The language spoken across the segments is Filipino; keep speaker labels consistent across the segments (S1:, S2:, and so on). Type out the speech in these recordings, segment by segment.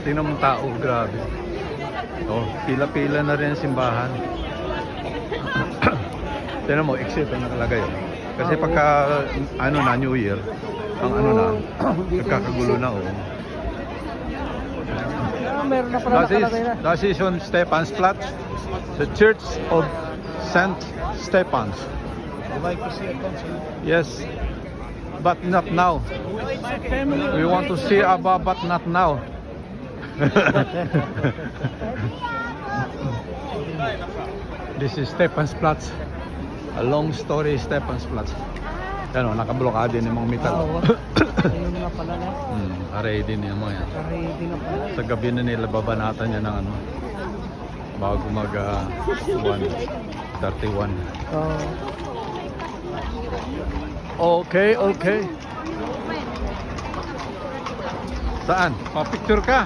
S1: Tingnan mo tao, grabe. Oh, pila-pila na rin ang simbahan. Tingnan mo, exit ang nakalagay. Kasi pagka ano na New Year, ang ano na, nagkakagulo na oh.
S2: Meron na pala nakalagay na.
S1: That is on Stephansplatz, the Church of Saint Stephans.
S3: You like to see a concert?
S1: Yes, but not now. We want to see Abba, but not now. This is Stephansplatz. A long story, Stephansplatz. Yan o, nakablokado din yung mga metal.
S2: Ayun na pala na.
S1: Aray din yung mga yan.
S2: Ready na pala.
S1: Sa gabi na nila babanatan niya ng ano, bago mag 1:31. Okay, okay. Saan? Pa-picture ka?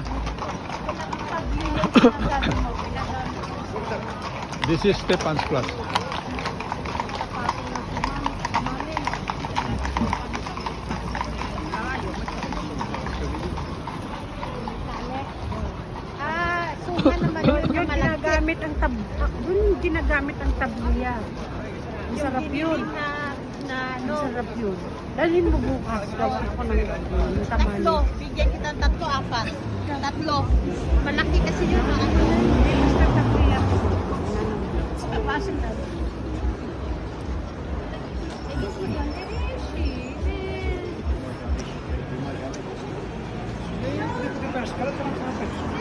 S1: This is Stephansplatz.
S4: Doon ginagamit ang tabliya. Ang sarap yun. Ang sarap yun. Dalhin mo bukas. Gawin ko ng tamali.
S5: Tatlo. Bigyan kita ng tatlo, apat. Tatlo. Malaki kasi yun.
S4: Basta tabliya. Sa basin na.
S3: Prepare,